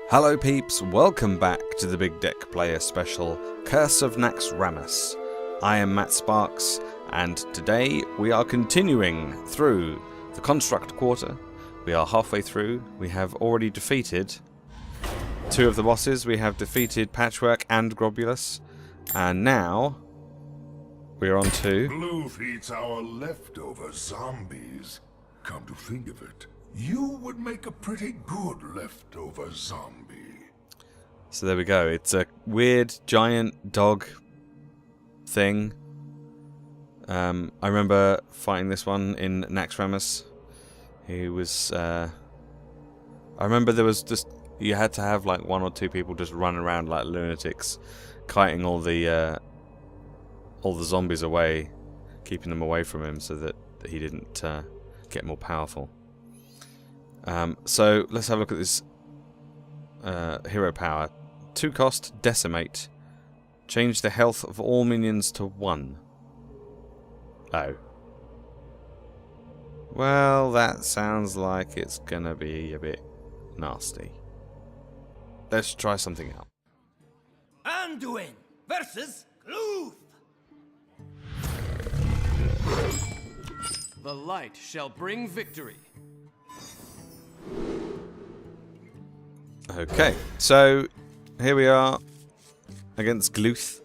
Hello peeps, welcome back to the Big Deck Player Special, Curse of Naxxramas. I am Matt Sparks, and today we are continuing through the Construct Quarter. We are halfway through. We have already defeated two of the bosses. We have defeated Patchwork and Grobulus, and now we are on to... Gluth eats our leftover zombies. Come to think of it, you would make a pretty good leftover zombie. So there we go. It's a weird giant dog thing. I remember fighting this one in Naxxramas. He was... I remember there was just... You had to have like one or two people just run around like lunatics, kiting all the zombies away, keeping them away from him so that he didn't get more powerful. So let's have a look at this hero power. 2 cost, Decimate. Change the health of all minions to 1. Oh. Well, that sounds like it's gonna be a bit nasty. Let's try something out. Anduin versus Gluth. The light shall bring victory. Okay, so here we are against Gluth.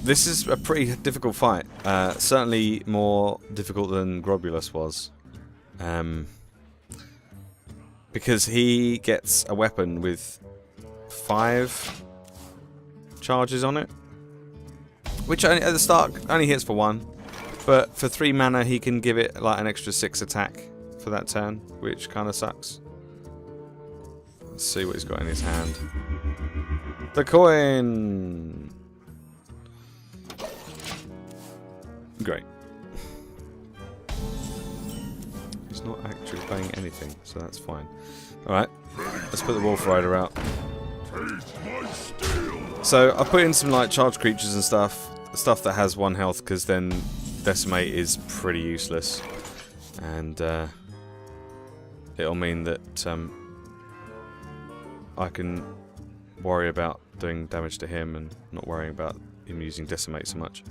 This is a pretty difficult fight. Certainly more difficult than Grobulus was. Because he gets a weapon with 5 charges on it. Which at the start only hits for 1. But for 3 mana he can give it like an extra 6 attack for that turn, which kind of sucks. Let's see what he's got in his hand. The coin! Great. He's not actually playing anything, so that's fine. Alright, let's put the Wolf Rider out. So I put in some like charged creatures and stuff that has 1 health, because then Decimate is pretty useless. And it'll mean that I can worry about doing damage to him and not worrying about him using Decimate so much.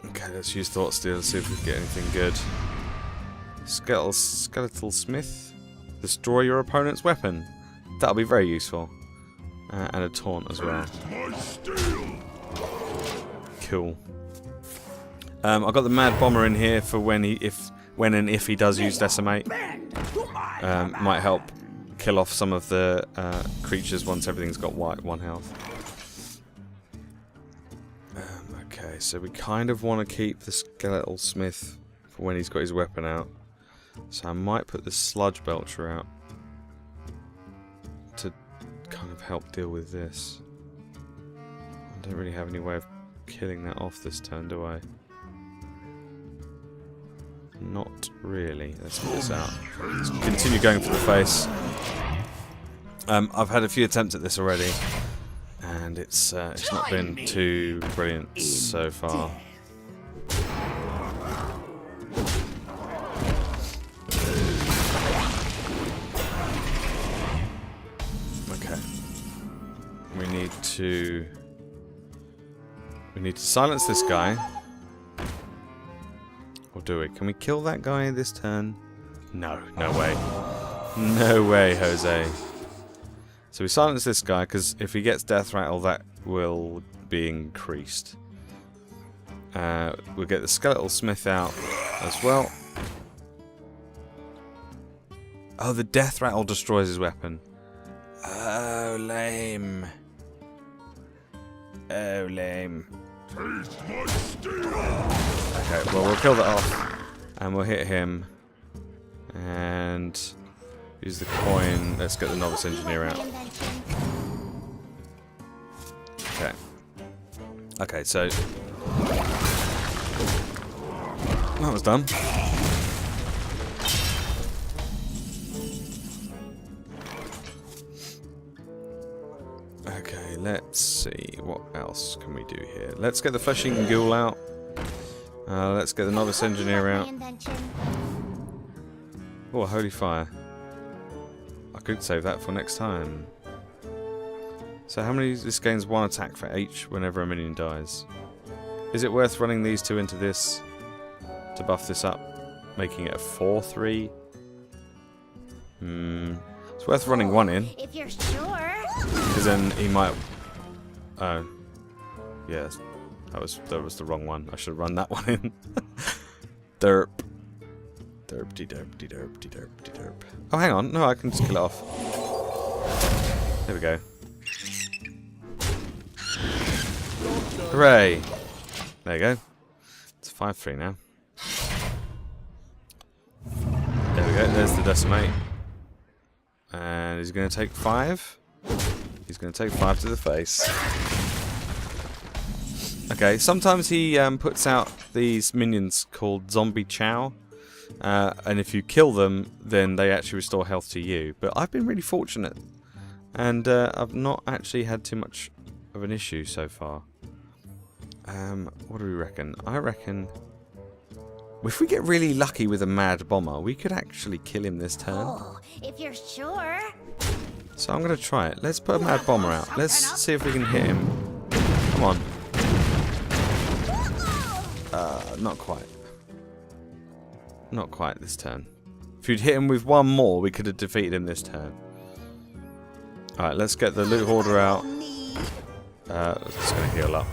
Okay, let's use Thought Steal, see if we can get anything good. Skeletal Smith. Destroy your opponent's weapon. That'll be very useful. And a Taunt as well. Cool. I've got the Mad Bomber in here for when and if he does use Decimate. Might help kill off some of the creatures once everything's got 1 health. Okay, so we kind of want to keep the Skeletal Smith for when he's got his weapon out. So I might put the Sludge Belcher out to kind of help deal with this. I don't really have any way of killing that off this turn, do I? Not really. Let's get this out. Let's continue going for the face. I've had a few attempts at this already, and it's not been too brilliant so far. Okay. We need to silence this guy. Or do we? Can we kill that guy this turn? No, no way. No way, Jose. So we silence this guy, because if he gets Death Rattle, that will be increased. We'll get the Skeletal Smith out as well. Oh, the Death Rattle destroys his weapon. Oh, lame. Oh, lame. Okay, well, we'll kill that off, and we'll hit him, and use the coin. Let's get the Novice Engineer out. Okay. Okay, so that was done. Okay, let's see, what else can we do here? Let's get the Flesh-Eating Ghoul out. Let's get the Novice Engineer out. Oh, holy fire. I could save that for next time. So how many? This gains 1 attack for each whenever a minion dies. Is it worth running these 2 into this to buff this up, making it a 4-3? It's worth running 1 in. If you're sure. Because then he might... Oh. Yes. That was the wrong one. I should have run that one in. Derp. Derpty derpty derpty derpty derp. Oh, hang on. No, I can just kill it off. There we go. Hooray! There you go. It's 5-3 now. There we go. There's the decimate. And he's going to take 5. He's going to take 5 to the face. Okay, sometimes he puts out these minions called Zombie Chow. And if you kill them, then they actually restore health to you. But I've been really fortunate. And I've not actually had too much of an issue so far. What do we reckon? I reckon... if we get really lucky with a Mad Bomber, we could actually kill him this turn. Oh, if you're sure. So I'm going to try it. Let's put a Mad Bomber out. Let's see if we can hit him. Come on. Not quite. Not quite this turn. If you'd hit him with 1 more, we could have defeated him this turn. Alright, let's get the Loot Hoarder out. Just going to heal up.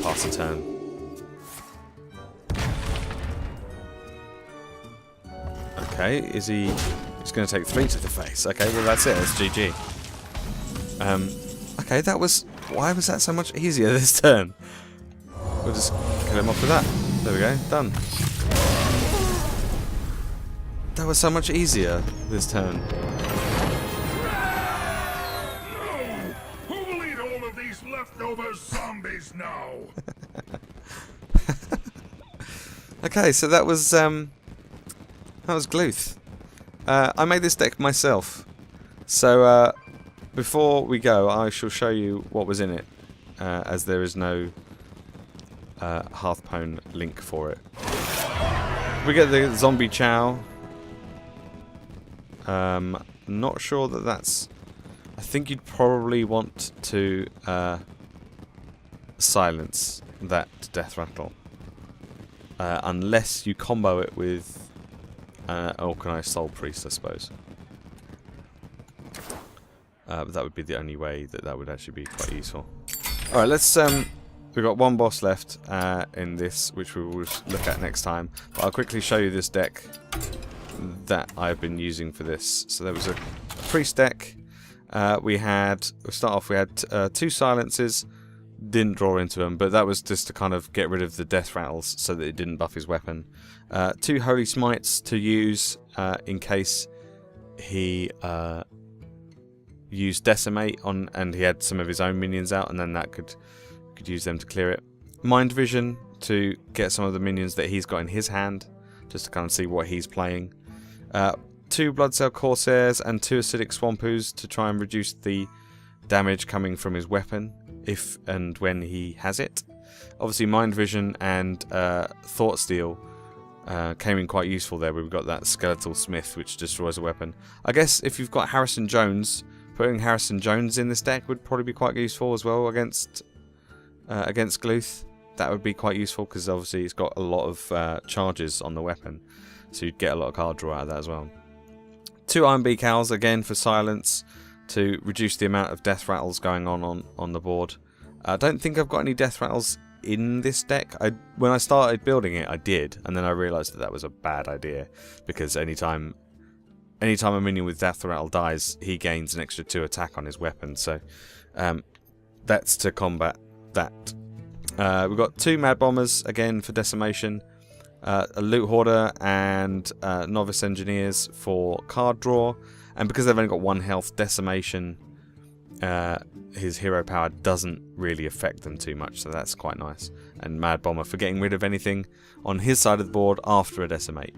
Pass the turn. Okay, is he... he's going to take 3 to the face. Okay, well that's it. That's GG. Okay, that was... why was that so much easier this turn? We'll just kill him off with that. There we go. Done. That was so much easier this turn. Who will eat all of these leftover zombies now? Okay, so that was Gluth. I made this deck myself. So before we go, I shall show you what was in it, as there is no Hearthstone link for it. We get the Zombie Chow. Not sure that that's... I think you'd probably want to silence that Death Rattle. Unless you combo it with an Organized Soul Priest, I suppose. But that would be the only way that would actually be quite useful. Alright, let's... we've got 1 boss left in this, which we will look at next time. But I'll quickly show you this deck that I've been using for this. So there was a priest deck. We had 2 silences. Didn't draw into them, but that was just to kind of get rid of the death rattles so that it didn't buff his weapon. 2 holy smites to use in case he used decimate on and he had some of his own minions out, and then that could use them to clear it. Mind vision to get some of the minions that he's got in his hand, just to kind of see what he's playing. 2 blood cell corsairs and 2 acidic swampus to try and reduce the damage coming from his weapon if and when he has it. Obviously mind vision and thought steal came in quite useful there. We've got that skeletal smith which destroys a weapon. I guess if you've got Harrison Jones, putting Harrison Jones in this deck would probably be quite useful as well against Gluth. That would be quite useful because obviously it's got a lot of charges on the weapon, so you'd get a lot of card draw out of that as well. 2 Iron Beak Owls again for silence to reduce the amount of death rattles going on the board. I don't think I've got any death rattles in this deck. When I started building it, I did, and then I realised that was a bad idea because anytime a minion with death rattle dies, he gains an extra 2 attack on his weapon. So that's to combat that. We've got 2 Mad Bombers again for decimation, a Loot Hoarder and Novice Engineers for card draw, and because they've only got 1 health, decimation, his hero power doesn't really affect them too much, so that's quite nice. And Mad Bomber for getting rid of anything on his side of the board after a decimate,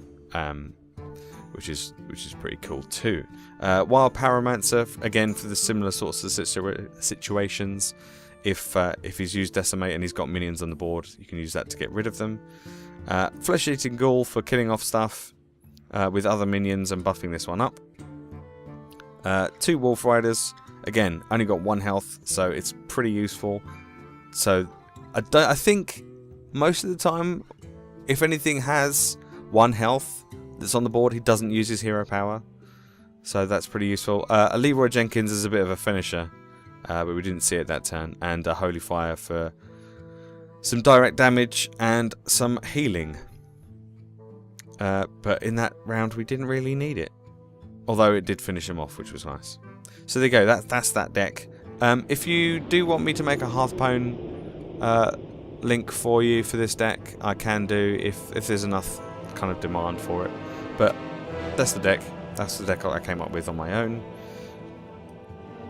which is pretty cool too. Wild Pyromancer again for the similar sorts of situations. If he's used decimate and he's got minions on the board, you can use that to get rid of them. Flesh Eating Ghoul for killing off stuff. with other minions and buffing this one up. 2 Wolf Riders. Again, only got 1 health, so it's pretty useful. So I think most of the time, if anything has 1 health that's on the board, he doesn't use his hero power. So that's pretty useful. A Leroy Jenkins is a bit of a finisher, but we didn't see it that turn. And a Holy Fire for some direct damage and some healing. But in that round, we didn't really need it. Although it did finish him off, which was nice. So there you go, that's that deck. If you do want me to make a Hearthstone link for you for this deck, I can do if there's enough kind of demand for it. But that's the deck. That's the deck I came up with on my own.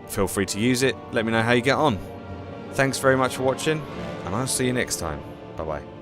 Feel free to use it. Let me know how you get on. Thanks very much for watching, and I'll see you next time. Bye bye.